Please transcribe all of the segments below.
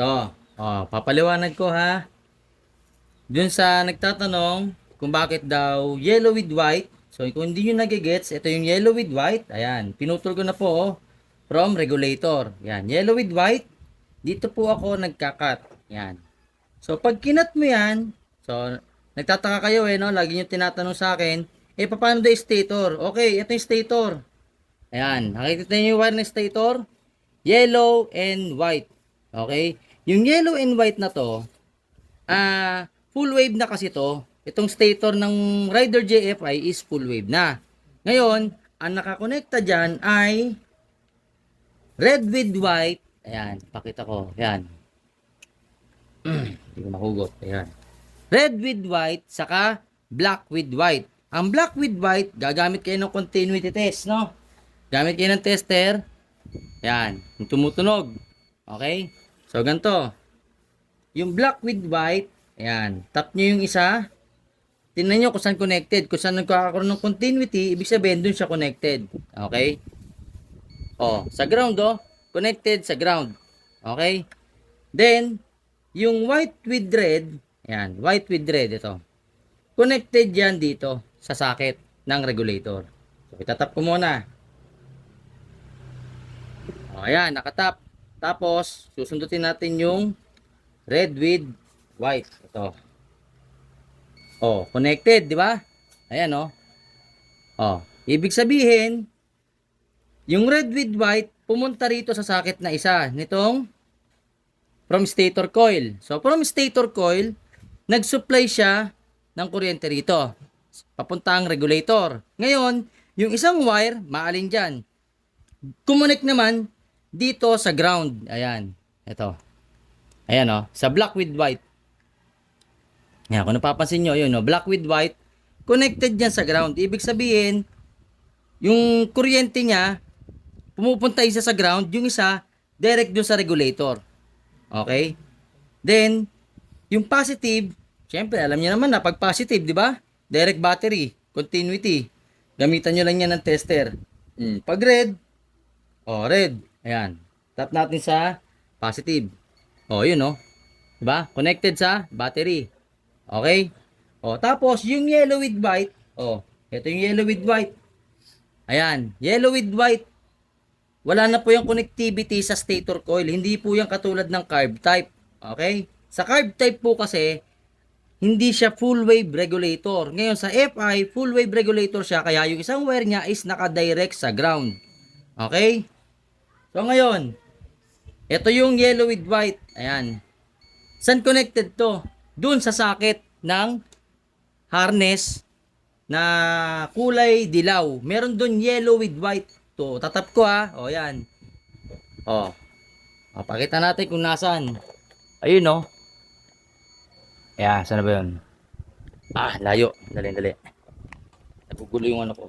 Ito. Papaliwanag ko ha. Dun sa nagtatanong kung bakit daw yellow with white. So, kung hindi nyo nagigets, ito yung yellow with white. Ayan, pinutol ko na po from regulator. Yan, yellow with white. Dito po ako nagkakat. Yan. So, pag kinat mo yan, so, nagtataka kayo no? Lagi nyo tinatanong sa akin, paano daw yung stator? Okay, ito yung stator. Ayan, nakikita nyo yung wire ng stator? Yellow and white. Okay? Yung yellow and white na to, full wave na kasi to. Itong stator ng Rider JFI is full wave na. Ngayon, ang nakakonekta dyan ay red with white. Ayan, pakita ko. Ayan. Hindi ko mahugot. Ayan. Red with white, saka black with white. Ang black with white, gagamit kayo ng continuity test, no? Gamit kayo ng tester. Ayan, yung tumutunog. Okay? So, ganito. Yung black with white, ayan, tap nyo yung isa. Tingnan nyo kung saan connected. Kung saan nagkakaroon ng continuity, ibig sabihin dun siya connected. Okay? Sa ground, connected sa ground. Okay? Then, yung white with red, ayan, white with red, ito. Connected yan dito sa socket ng regulator. So, itatap ko muna. Ayan, nakatap. Tapos, susundutin natin yung red with white. Ito. Connected, di ba? Ayan, ibig sabihin, yung red with white, pumunta rito sa socket na isa, nitong from stator coil. So, from stator coil, nag-supply siya ng kuryente rito. Papunta ang regulator. Ngayon, yung isang wire, maalin dyan. Kumonek naman dito sa ground. Ayan. Ito. Ayan, sa black with white. Yan, kung napapansin nyo, yun, black with white, connected yan sa ground. Ibig sabihin, yung kuryente niya, pumupunta isa sa ground, yung isa, direct dun sa regulator. Okay? Then, yung positive, syempre, alam niyo naman na, pag positive, di ba? Direct battery, continuity. Gamitan nyo lang yan ng tester. Pag red, red. Ayan. Tap natin sa positive. Yun, di ba? Connected sa battery. Okay? Tapos, yung yellow with white, ito yung yellow with white. Ayan, yellow with white. Wala na po yung connectivity sa stator coil. Hindi po yung katulad ng carb type. Okay? Sa carb type po kasi, hindi siya full wave regulator. Ngayon, sa FI, full wave regulator siya, kaya yung isang wire niya is nakadirect sa ground. Okay? So, ngayon, ito yung yellow with white. Ayan. Saan connected to? Dun sa socket ng harness na kulay dilaw. Meron dun yellow with white. To, tatap ko yan. Pakita natin kung nasaan. Ayun, Ayan, saan na ba yun? Layo. Dali. Nagugulo yung ano ko.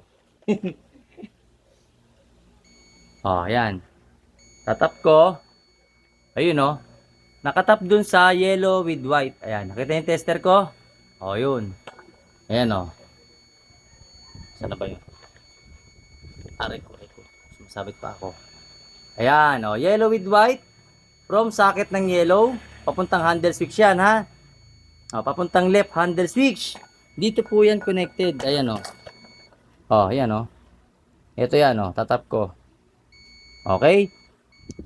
Ayan. Tatap ko. Ayun, nakatap dun sa yellow with white. Ayan, nakita yung tester ko? Yun. Ayan, saan na ba yun? Aray ko. Sumasabit pa ako. Ayan, yellow with white. From socket ng yellow, papuntang handle switch yan, ha? Papuntang left handle switch. Dito po yan connected. Ayan, ayan, ito yan, tatap ko. Okay?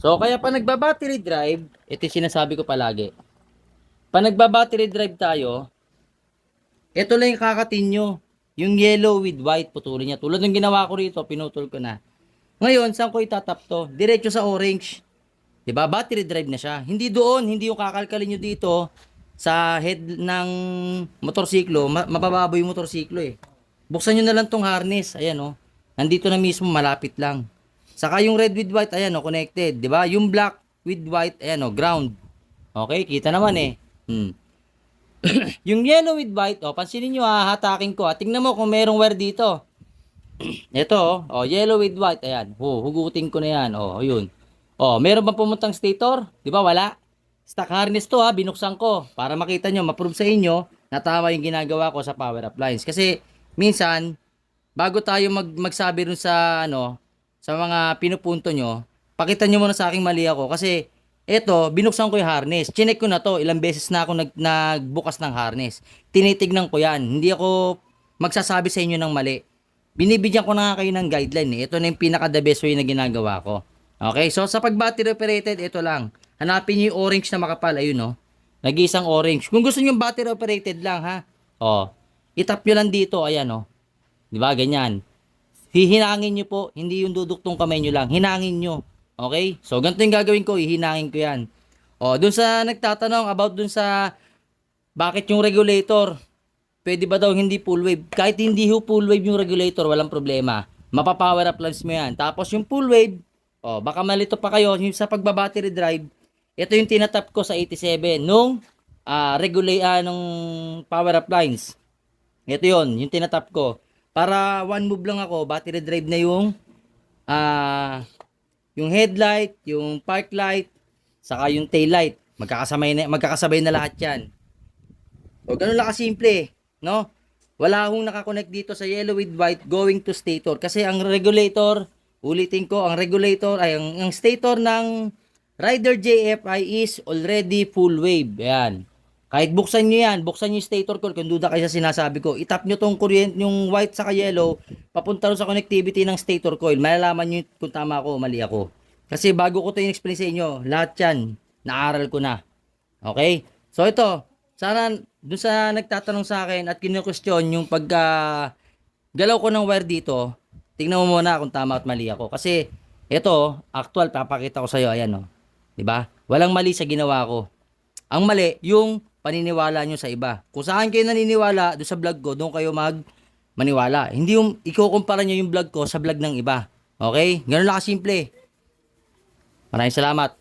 So, kaya pa nagba-battery drive, ito yung sinasabi ko palagi. Pa nagba-battery drive tayo, ito lang yung kakatin nyo. Yung yellow with white, putulin niya. Tulad ng ginawa ko rito, pinutol ko na. Ngayon, saan ko itatap to? Diretso sa orange. Diba? Battery drive na siya. Hindi doon, hindi yung kakalkalin nyo dito sa head ng motorsiklo. Mabababo yung motorsiklo eh. Buksan nyo na lang tong harness. Ayan, nandito na mismo, malapit lang. Saka yung red with white, ayan, connected. Diba? Yung black with white, ayan, ground. Okay, kita naman eh. Yung yellow with white, pansinin nyo hatakin ko. Tingnan mo kung merong wire dito. Ito, yellow with white, ayan. Hugutin ko na yan. Yun. Meron bang pumuntang stator? Diba, wala. Stock harness to binuksan ko. Para makita nyo, ma-prove sa inyo na tama yung ginagawa ko sa power appliance. Kasi, minsan, bago tayo magsabi dun sa, sa mga pinupunto nyo, pakita nyo muna sa aking mali ako. Kasi, Eto, binuksan ko yung harness. Chinek ko na to. Ilang beses na ako nagbukas ng harness. Tinitignan ko yan. Hindi ako magsasabi sa inyo ng mali. Binibigyan ko na nga kayo ng guideline eh. Ito na yung pinaka the best way na ginagawa ko. Okay, so sa pag battery operated, ito lang. Hanapin nyo yung orange na makapal. Ayun no. Nag-iisang orange. Kung gusto nyo battery operated lang ha. Oh, itap nyo lang dito. Ayan oh. Di ba? Ganyan. Hihinangin nyo po. Hindi yung duduktong kamay nyo lang. Hinangin nyo. Okay? So, ganito yung gagawin ko. Hihinangin ko yan. O, dun sa nagtatanong about dun sa bakit yung regulator, pwede ba daw hindi full wave? Kahit hindi ho full wave yung regulator, walang problema. Mapapower up lines mo yan. Tapos yung full wave, baka malito pa kayo, yung sa pagbabattery drive, ito yung tinatap ko sa 87 nung nung power up lines. Ito yon yung tinatap ko. Para one move lang ako, battery drive na yung headlight, yung park light, saka yung tail light. Magkakasabay na lahat yan. O, ganun lang kasimple, no? Wala akong nakakonect dito sa yellow with white going to stator. Kasi ang regulator, ulitin ko, ang stator ng Rider JFI is already full wave. Ayan. Kahit buksan nyo yan, buksan nyo yung stator coil, kung duda kayo sa sinasabi ko, itap nyo tong kuryente, yung white saka yellow, papunta rin sa connectivity ng stator coil. Malalaman nyo kung tama ako o mali ako. Kasi bago ko ito in-explain sa inyo, lahat yan, naaral ko na. Okay? So ito, sana dun sa nagtatanong sa akin at kinu-question yung galaw ko ng wire dito, tingnan mo muna kung tama at mali ako. Kasi ito, actual, papakita ko sa iyo, ayan oh. 'Di ba? Walang mali sa ginawa ko. Ang mali, yung paniniwala nyo sa iba. Kung saan kayo naniniwala, doon sa vlog ko, doon kayo maniwala. Hindi yung ikukumpara nyo yung vlog ko sa vlog ng iba. Okay? Ganun lang kasimple. Maraming salamat.